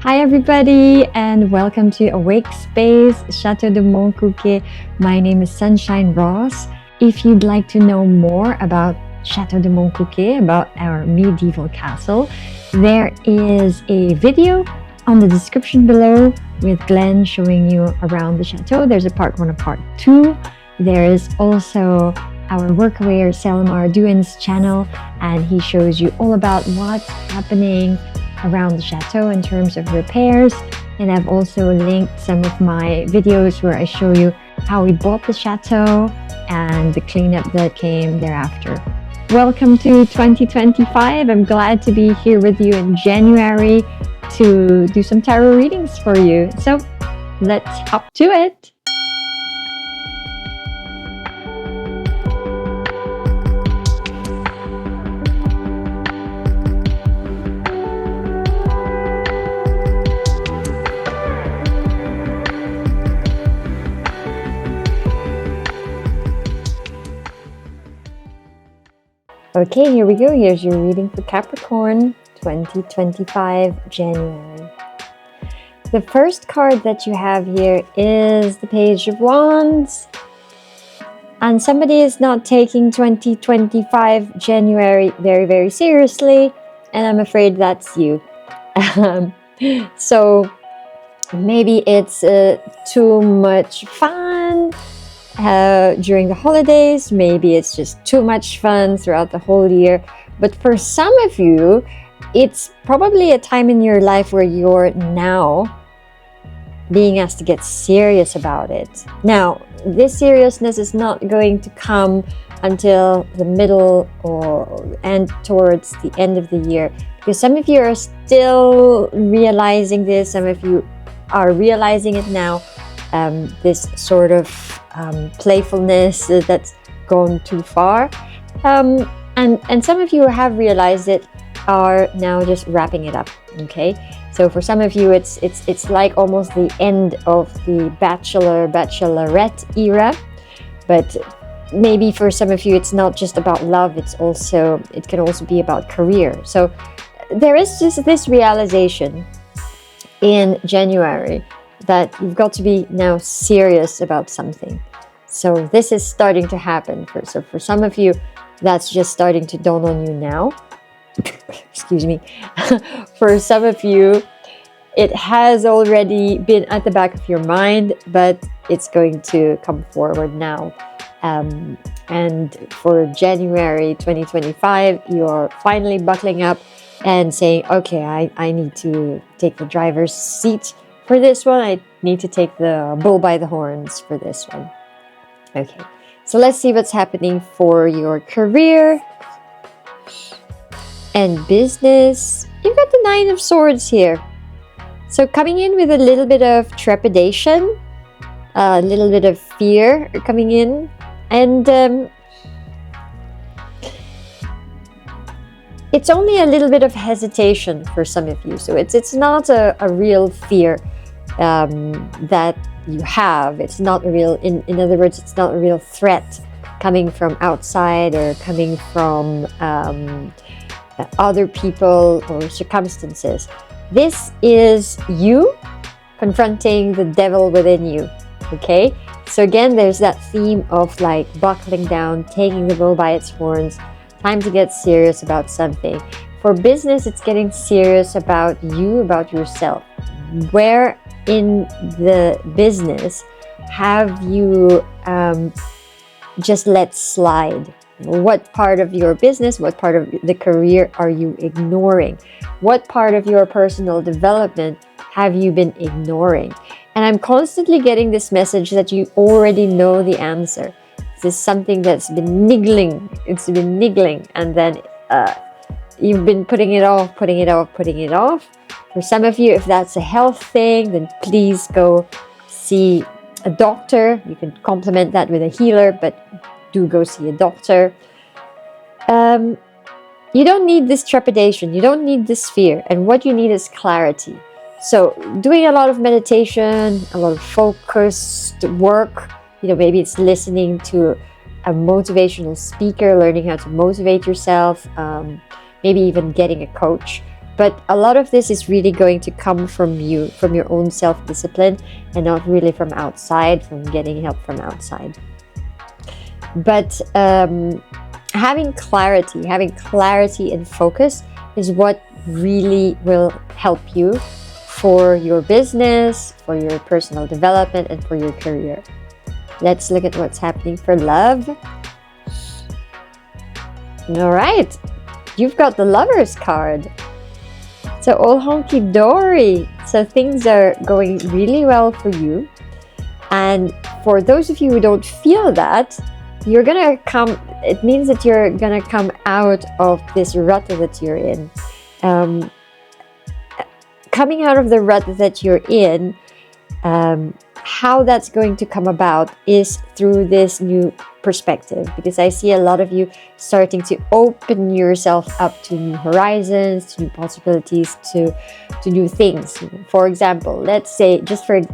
Hi everybody and welcome to Awake Space, Château de Montcuquet. My name is Sunshine Ross. If you'd like to know more about Château de Montcuquet, about our medieval castle, there is a video on the description below with Glen showing you around the chateau. There's a part 1 and part 2. There is also our workaway Selmar Duin's channel, and he shows you all about what's happening around the chateau in terms of repairs. And I've also linked some of my videos where I show you how we bought the chateau and the cleanup that came thereafter. Welcome to 2025. I'm glad to be here with you in January to do some tarot readings for you. So let's hop to it. Okay, here we go. Here's your reading for Capricorn 2025 January. The first card that you have here is the Page of Wands. And somebody is not taking 2025 January very, very seriously. And I'm afraid that's you. So maybe it's too much fun during the holidays. Maybe it's just too much fun throughout the whole year. But for some of you, it's probably a time in your life where you're now being asked to get serious about it. Now, this seriousness is not going to come until the middle and towards the end of the year, because some of you are still realizing this. Some of you are realizing it now. This sort of playfulness that's gone too far, and some of you who have realized it are now just wrapping it up. Okay, so for some of you it's like almost the end of the bachelorette era, but maybe for some of you it's not just about love, it can also be about career. So there is just this realization in January that you've got to be now serious about something. So this is starting to happen. So for some of you, that's just starting to dawn on you now. Excuse me. For some of you, it has already been at the back of your mind, but it's going to come forward now. And for January 2025, you're finally buckling up and saying, okay, I need to take the driver's seat for this one. I need to take the bull by the horns for this one. Okay, so let's see what's happening for your career and business. You've got the Nine of Swords here. So coming in with a little bit of trepidation, a little bit of fear coming in, and it's only a little bit of hesitation for some of you. So it's not a real fear that you have. It's not a real, in other words, it's not a real threat coming from outside or coming from other people or circumstances. This is you confronting the devil within you. Okay, so again, there's that theme of like buckling down, taking the bull by its horns. Time to get serious about something. For business, it's getting serious about you, about yourself. Where in the business have you just let slide? What part of your business, what part of the career are you ignoring? What part of your personal development have you been ignoring? And I'm constantly getting this message that you already know the answer. This is something that's been niggling. It's been niggling, and then you've been putting it off. For some of you, if that's a health thing, then please go see a doctor. You can complement that with a healer, but do go see a doctor. You don't need this trepidation. You don't need this fear. And what you need is clarity. So doing a lot of meditation, a lot of focused work, maybe it's listening to a motivational speaker, learning how to motivate yourself, maybe even getting a coach. But a lot of this is really going to come from you, from your own self-discipline, and not really from outside, from getting help from outside. But having clarity and focus is what really will help you for your business, for your personal development, and for your career. Let's look at what's happening for love. All right, you've got the Lovers card. So all honky-dory. So things are going really well for you. And for those of you who don't feel that, it means that you're gonna come out of this rut that you're in. Coming out of the rut that you're in, how that's going to come about is through this new perspective, because I see a lot of you starting to open yourself up to new horizons, to new possibilities, to new things. For example, let's say,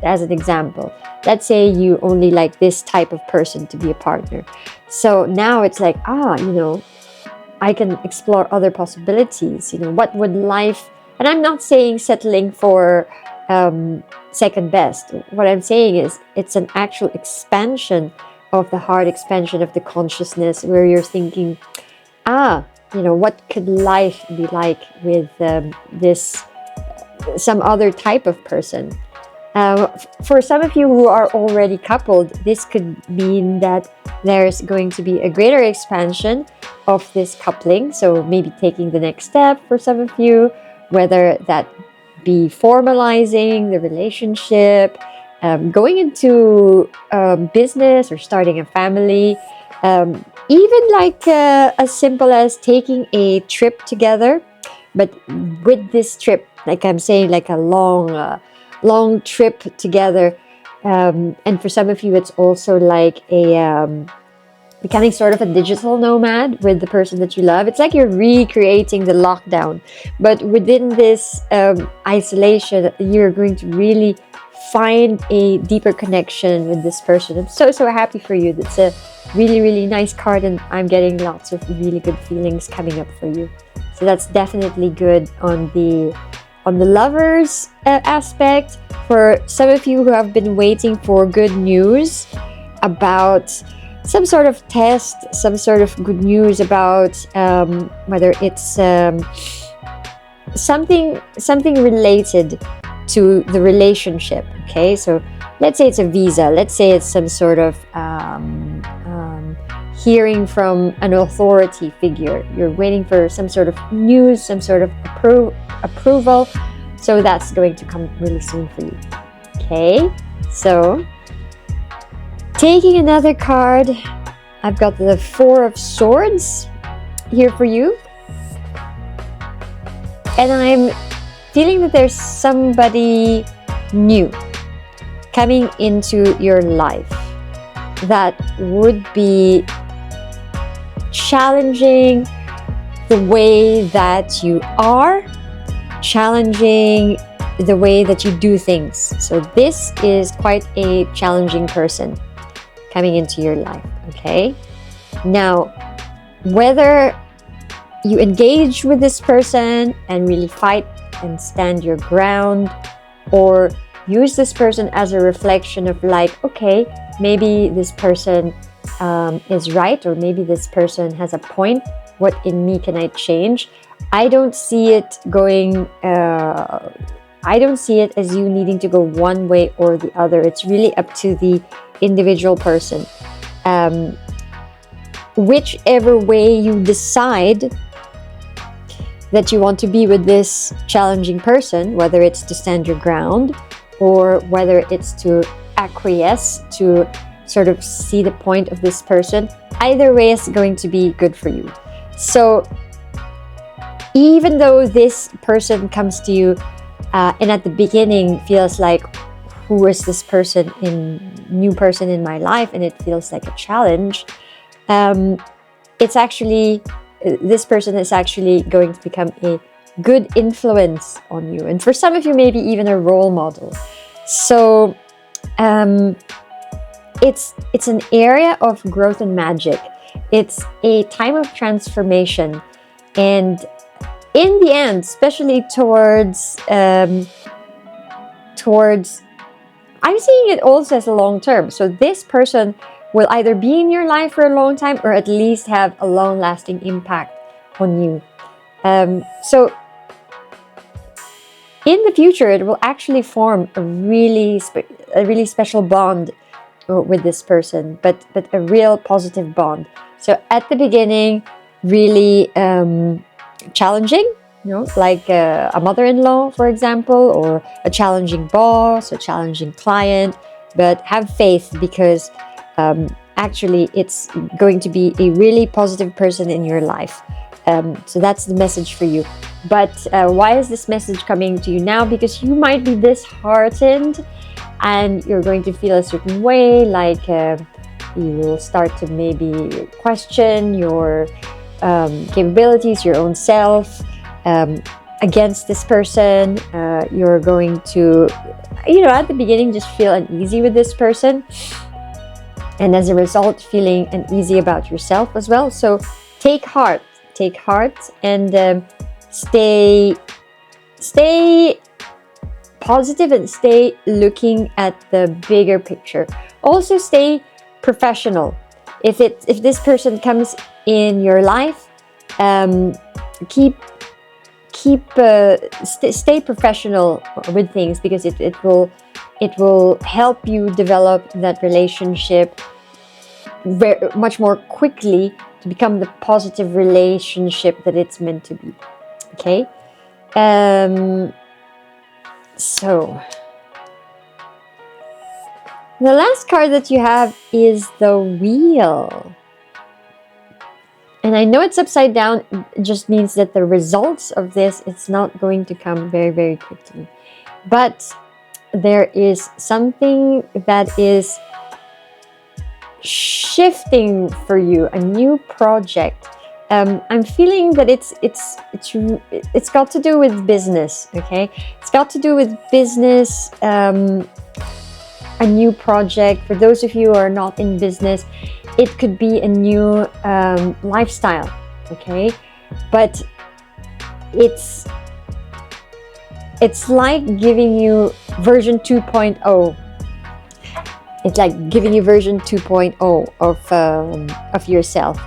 as an example, let's say you only like this type of person to be a partner. So now it's like, I can explore other possibilities. What would life, and I'm not saying settling for second best. What I'm saying is it's an actual expansion of the heart, expansion of the consciousness, where you're thinking, what could life be like with some other type of person? For some of you who are already coupled, this could mean that there's going to be a greater expansion of this coupling. So maybe taking the next step for some of you, whether that be formalizing the relationship, going into business or starting a family, even like as simple as taking a trip together. But with this trip, like I'm saying, like a long trip together. And for some of you, it's also like becoming sort of a digital nomad with the person that you love. It's like you're recreating the lockdown, but within this isolation, you're going to really find a deeper connection with this person. I'm so happy for you. That's a really nice card, and I'm getting lots of really good feelings coming up for you. So that's definitely good on the Lovers aspect. For some of you who have been waiting for good news about some sort of test, some sort of good news about whether it's something related to the relationship. Okay, so let's say it's a visa, let's say it's some sort of hearing from an authority figure. You're waiting for some sort of news, some sort of approval. So that's going to come really soon for you. Okay, so taking another card, I've got the Four of Swords here for you. And I'm feeling that there's somebody new coming into your life that would be challenging the way that you are, challenging the way that you do things. So this is quite a challenging person coming into your life, okay? Now, whether you engage with this person and really fight and stand your ground, or use this person as a reflection of like, okay, maybe this person is right, or maybe this person has a point. What in me can I change? I don't see it going, I don't see it as you needing to go one way or the other. It's really up to the individual person. Whichever way you decide that you want to be with this challenging person, whether it's to stand your ground or whether it's to acquiesce, to sort of see the point of this person, either way is going to be good for you. So even though this person comes to you and at the beginning feels like, who is this person, new person in my life, and it feels like a challenge, it's actually, this person is actually going to become a good influence on you, and for some of you maybe even a role model. So it's an area of growth and magic. It's a time of transformation, and in the end, especially towards I'm seeing it also as a long term. So this person will either be in your life for a long time or at least have a long-lasting impact on you. So in the future, it will actually form a really special bond with this person, but a real positive bond. So at the beginning, really challenging, like a mother-in-law, for example, or a challenging boss, a challenging client. But have faith, because actually it's going to be a really positive person in your life. So that's the message for you. But why is this message coming to you now? Because you might be disheartened and you're going to feel a certain way, like you will start to maybe question your capabilities, your own self, against this person. You're going to, at the beginning, just feel uneasy with this person. And as a result, feeling uneasy about yourself as well. So take heart, and stay positive and stay looking at the bigger picture. Also stay professional. If this person comes in your life, stay professional with things, because it will help you develop that relationship much more quickly to become the positive relationship that it's meant to be. Okay. So the last card that you have is the Wheel. And I know it's upside down. It just means that the results of this, it's not going to come very, very quickly. But there is something that is shifting for you, a new project. I'm feeling that it's got to do with business. Okay, it's got to do with business. A new project. For those of you who are not in business, it could be a new lifestyle. Okay, but it's like giving you version 2.0. It's like giving you version 2.0 of yourself,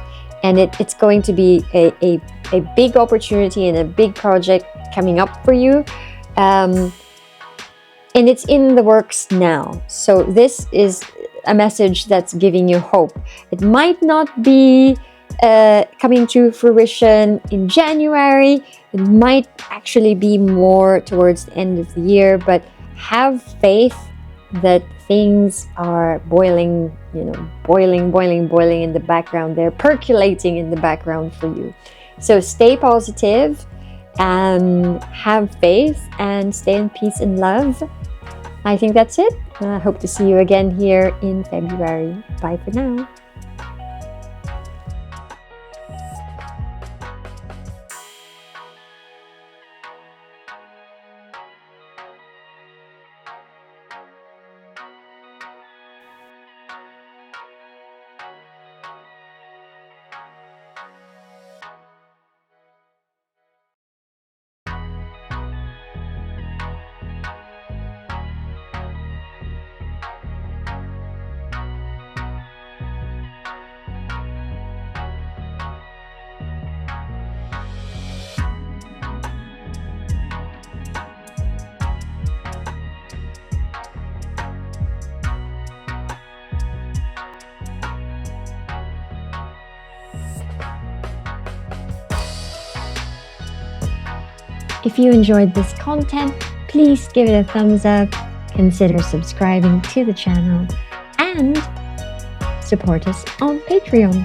and it's going to be a big opportunity and a big project coming up for you, and it's in the works now. So this is a message that's giving you hope. It might not be coming to fruition in January. It might actually be more towards the end of the year, but have faith that things are boiling in the background. They're percolating in the background for you. So stay positive and have faith and stay in peace and love. I think that's it. I hope to see you again here in February. Bye for now. If you enjoyed this content, please give it a thumbs up, consider subscribing to the channel, and support us on Patreon.